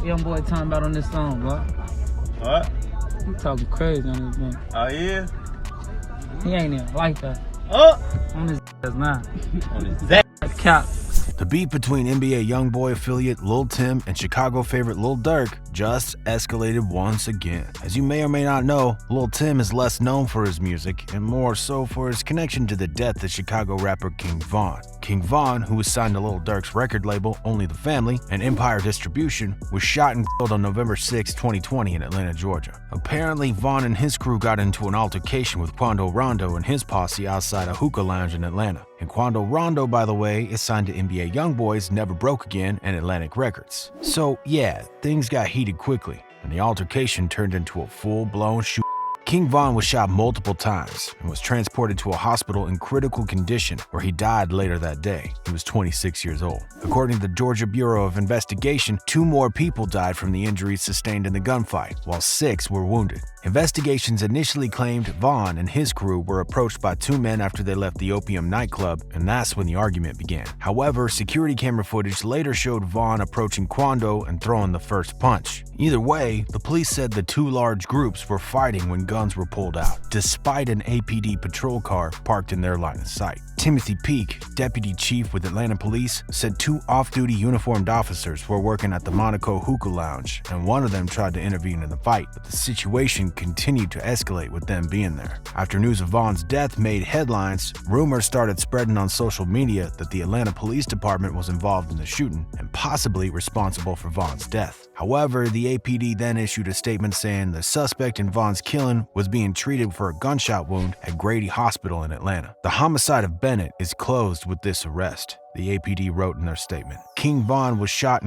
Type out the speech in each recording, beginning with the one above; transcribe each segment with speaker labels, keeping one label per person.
Speaker 1: YoungBoy talking about on this song, bro?
Speaker 2: What?
Speaker 1: He talking crazy on this man.
Speaker 2: Oh, yeah?
Speaker 1: He ain't even like that.
Speaker 2: Oh!
Speaker 1: On his ass now.
Speaker 2: On his ass.
Speaker 1: Cap.
Speaker 3: The beef between NBA YoungBoy affiliate Lul Tim and Chicago favorite Lil Durk just escalated once again. As you may or may not know, Lul Tim is less known for his music and more so for his connection to the death of Chicago rapper King Von. King Von, who was signed to Lil Durk's record label Only the Family and Empire Distribution, was shot and killed on November 6, 2020 in Atlanta, Georgia. Apparently, Von and his crew got into an altercation with Quando Rondo and his posse outside a hookah lounge in Atlanta. And Quando Rondo, by the way, is signed to NBA YoungBoy's Never Broke Again and Atlantic Records. So yeah, things got heated quickly, and the altercation turned into a full-blown shoot. King Von was shot multiple times and was transported to a hospital in critical condition where he died later that day. He was 26 years old. According to the Georgia Bureau of Investigation, 2 more people died from the injuries sustained in the gunfight, while 6 were wounded. Investigations initially claimed Von and his crew were approached by 2 men after they left the Opium nightclub, and that's when the argument began. However, security camera footage later showed Von approaching Quando and throwing the first punch. Either way, the police said the 2 large groups were fighting when guns were pulled out, despite an APD patrol car parked in their line of sight. Timothy Peake, deputy chief with Atlanta Police, said 2 off-duty uniformed officers were working at the Monaco hookah lounge, and one of them tried to intervene in the fight, but the situation continued to escalate with them being there. After news of Von's death made headlines, rumors started spreading on social media that the Atlanta Police Department was involved in the shooting and possibly responsible for Von's death. However, the APD then issued a statement saying the suspect in Von's killing was being treated for a gunshot wound at Grady Hospital in Atlanta. The homicide of Bennett is closed with this arrest, the APD wrote in their statement. King Von was shot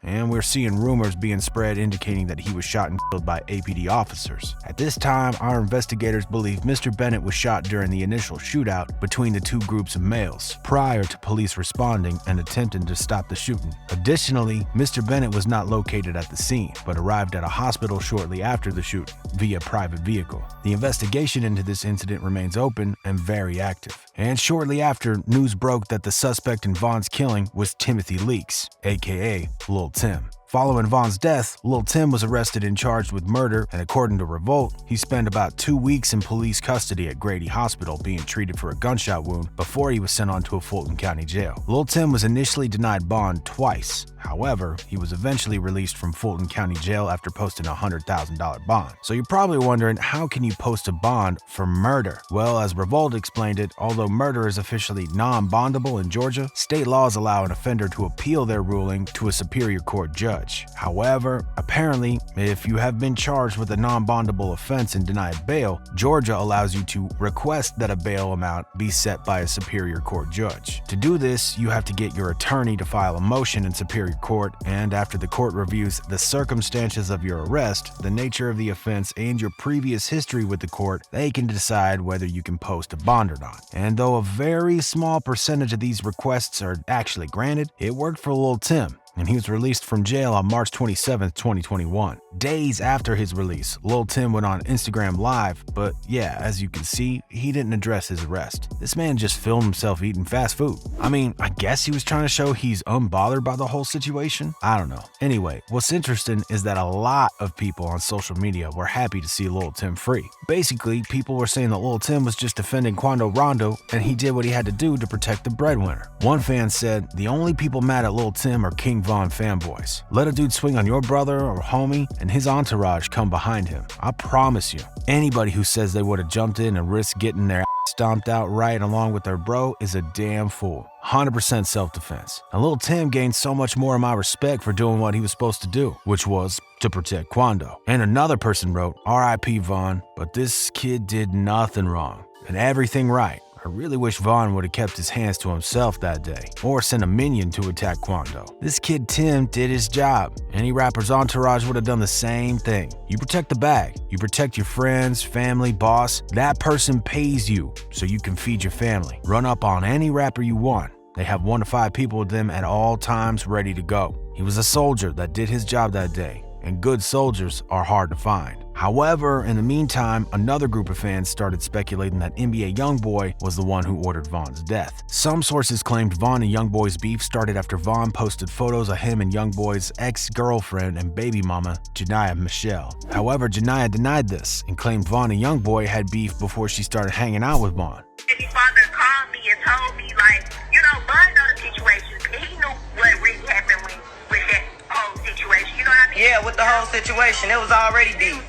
Speaker 3: and we're seeing rumors being spread indicating that he was shot and killed by APD officers. At this time, our investigators believe Mr. Bennett was shot during the initial shootout between the 2 groups of males, prior to police responding and attempting to stop the shooting. Additionally, Mr. Bennett was not located at the scene, but arrived at a hospital shortly after the shooting via private vehicle. The investigation into this incident remains open and very active. And shortly after, news broke that the suspect in Von's killing was Timothy Leaks, aka Lul Tim. Following Von's death, Lul Tim was arrested and charged with murder, and according to Revolt, he spent about 2 weeks in police custody at Grady Hospital being treated for a gunshot wound before he was sent on to a Fulton County jail. Lul Tim was initially denied bond twice. However, he was eventually released from Fulton County Jail after posting a $100,000 bond. So you're probably wondering, how can you post a bond for murder? Well, as Revolt explained it, although murder is officially non-bondable in Georgia, state laws allow an offender to appeal their ruling to a superior court judge. However, apparently, if you have been charged with a non-bondable offense and denied bail, Georgia allows you to request that a bail amount be set by a superior court judge. To do this, you have to get your attorney to file a motion in superior court, and after the court reviews the circumstances of your arrest, the nature of the offense, and your previous history with the court, they can decide whether you can post a bond or not. And though a very small percentage of these requests are actually granted, it worked for Lul Tim, and he was released from jail on March 27, 2021. Days after his release, Lul Tim went on Instagram Live, but yeah, as you can see, he didn't address his arrest. This man just filmed himself eating fast food. I mean, I guess he was trying to show he's unbothered by the whole situation? I don't know. Anyway, what's interesting is that a lot of people on social media were happy to see Lul Tim free. Basically, people were saying that Lul Tim was just defending Quando Rondo, and he did what he had to do to protect the breadwinner. One fan said, "The only people mad at Lul Tim are King Von fanboys. Let a dude swing on your brother or homie and his entourage come behind him. I promise you, anybody who says they would have jumped in and risked getting their stomped out right along with their bro is a damn fool." 100% self-defense. And Lul Tim gained so much more of my respect for doing what he was supposed to do, which was to protect Quando. And another person wrote, "RIP Von, but this kid did nothing wrong and everything right. I really wish Von would have kept his hands to himself that day, or sent a minion to attack Quando. This kid Tim did his job. Any rapper's entourage would have done the same thing. You protect the bag. You protect your friends, family, boss. That person pays you so you can feed your family. Run up on any rapper you want. They have 1 to 5 people with them at all times ready to go. He was a soldier that did his job that day, and good soldiers are hard to find." However, in the meantime, another group of fans started speculating that NBA YoungBoy was the one who ordered Von's death. Some sources claimed Von and YoungBoy's beef started after Von posted photos of him and YoungBoy's ex-girlfriend and baby mama, Janiyah Michelle. However, Janiyah denied this and claimed Von and YoungBoy had beef before she started hanging out with Von.
Speaker 4: His father called me and told me, like, you know, Bud know the situation. He knew what really happened with that whole situation. You know what I mean?
Speaker 5: Yeah, with the whole situation, it was already beef.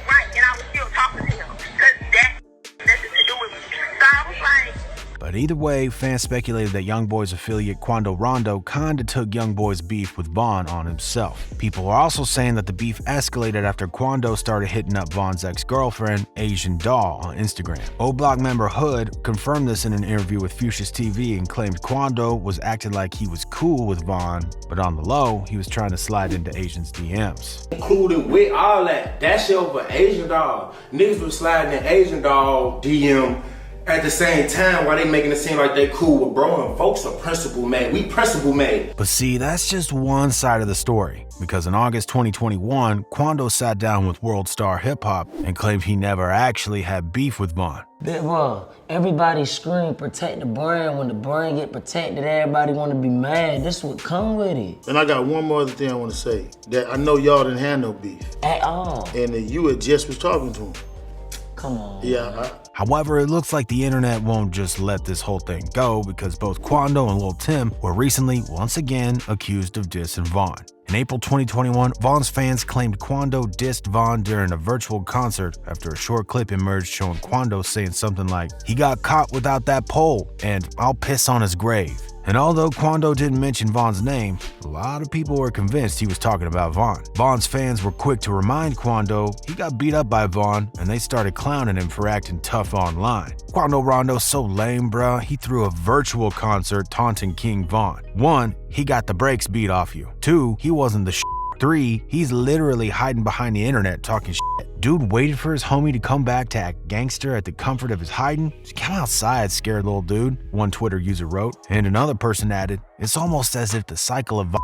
Speaker 4: Right, and I was still talking to him because that nothing to do with me. So I was like.
Speaker 3: But either way, fans speculated that YoungBoy's affiliate Quando Rondo kinda took YoungBoy's beef with Von on himself. People are also saying that the beef escalated after Quando started hitting up Von's ex-girlfriend, Asian Doll, on Instagram. O-Block member Hood confirmed this in an interview with Fuchsia's TV and claimed Quando was acting like he was cool with Von, but on the low, he was trying to slide into Asian's DMs.
Speaker 6: Included with all that, that shit over Asian Doll. Niggas was sliding in Asian Doll DM at the same time while they making it seem like they cool with bro, and folks are principle made. We principle made.
Speaker 3: But see, that's just one side of the story, because in August 2021, Quando sat down with World Star Hip Hop and claimed he never actually had beef with Von.
Speaker 7: Big Von, everybody scream protect the brand. When the brand get protected, everybody want to be mad. This what come with it.
Speaker 8: And I got one more other thing I want to say, that I know y'all didn't have no beef.
Speaker 7: At all.
Speaker 8: And that you had just was talking to him.
Speaker 7: Come on.
Speaker 8: Yeah.
Speaker 3: However, it looks like the internet won't just let this whole thing go because both Quando and Lul Tim were recently, once again, accused of dissing Von. In April 2021, Von's fans claimed Quando dissed Von during a virtual concert after a short clip emerged showing Quando saying something like, "He got caught without that pole," and "I'll piss on his grave." And although Quando didn't mention Von's name, a lot of people were convinced he was talking about Von. Von's fans were quick to remind Quando he got beat up by Von, and they started clowning him for acting tough online. Quando Rondo's so lame, bruh, he threw a virtual concert taunting King Von. 1, he got the brakes beat off you. 2, he wasn't the shit. 3, he's literally hiding behind the internet talking shit. Dude waited for his homie to come back to act gangster at the comfort of his hiding. Just come outside, scared little dude, one Twitter user wrote. And another person added, "It's almost as if the cycle of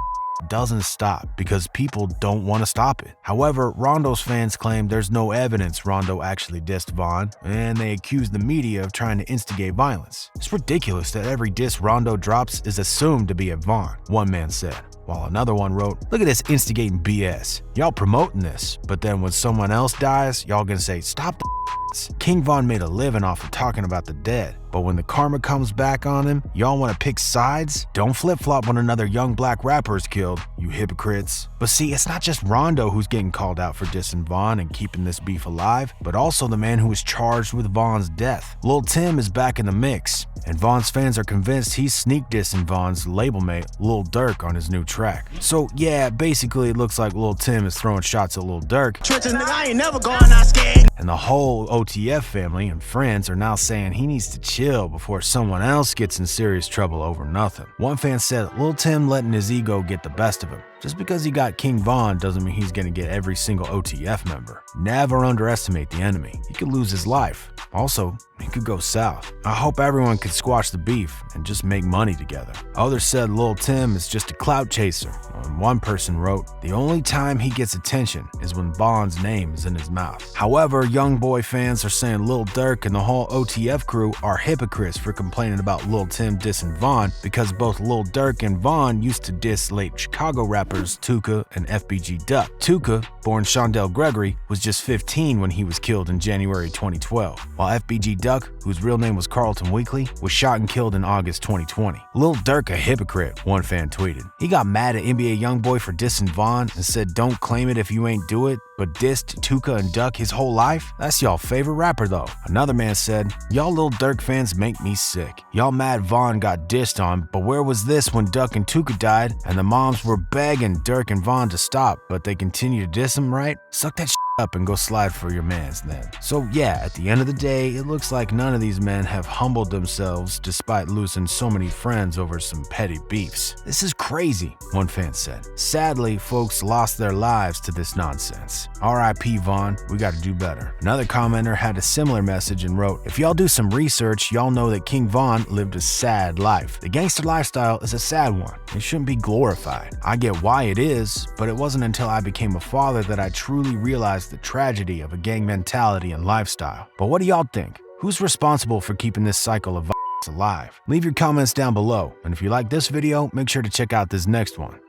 Speaker 3: doesn't stop because people don't want to stop it." However, Rondo's fans claim there's no evidence Rondo actually dissed Von, and they accuse the media of trying to instigate violence. It's ridiculous that every diss Rondo drops is assumed to be at Von, one man said. While another one wrote, "Look at this instigating BS. Y'all promoting this, but then when someone else dies, y'all gonna say, stop the King Von made a living off of talking about the dead, but when the karma comes back on him, y'all want to pick sides? Don't flip-flop when another young black rapper is killed, you hypocrites." But see, it's not just Rondo who's getting called out for dissing Von and keeping this beef alive, but also the man who was charged with Von's death. Lul Tim is back in the mix, and Von's fans are convinced he's sneak dissing Von's label mate, Lil Durk, on his new track. So yeah, basically it looks like Lul Tim is throwing shots at Lil Durk.
Speaker 5: Trenches, nigga, I ain't never going out scared.
Speaker 3: And the whole OTF family and friends are now saying he needs to chill before someone else gets in serious trouble over nothing. One fan said, Lul Tim letting his ego get the best of him. Just because he got King Von doesn't mean he's gonna get every single OTF member. Never underestimate the enemy. He could lose his life. Also, he could go south. I hope everyone can squash the beef and just make money together. Others said Lul Tim is just a clout chaser. And one person wrote, the only time he gets attention is when Von's name is in his mouth. However, YoungBoy fans are saying Lil Durk and the whole OTF crew are hypocrites for complaining about Lul Tim dissing Von because both Lil Durk and Von used to diss late Chicago rappers Hookah and FBG Duck. Hookah, born Shondell Gregory, was just 15 when he was killed in January 2012, while FBG Duck, whose real name was Carlton Weekly, was shot and killed in August 2020. Lil Durk a hypocrite, one fan tweeted. He got mad at NBA YoungBoy for dissing Von and said don't claim it if you ain't do it, but dissed Hookah and Duck his whole life? That's y'all favorite rapper though. Another man said, y'all Lil Durk fans make me sick. Y'all mad Von got dissed on, but where was this when Duck and Hookah died and the moms were begging Durk and Von to stop, but they continue to diss him, right? Suck that shit up and go slide for your mans then. So yeah, at the end of the day, it looks like none of these men have humbled themselves despite losing so many friends over some petty beefs. This is crazy, one fan said. Sadly, folks lost their lives to this nonsense. R.I.P. Von, we gotta do better. Another commenter had a similar message and wrote, if y'all do some research, y'all know that King Von lived a sad life. The gangster lifestyle is a sad one. It shouldn't be glorified. I get why it is, but it wasn't until I became a father that I truly realized the tragedy of a gang mentality and lifestyle. But what do y'all think? Who's responsible for keeping this cycle of violence alive? Leave your comments down below, and if you like this video, make sure to check out this next one.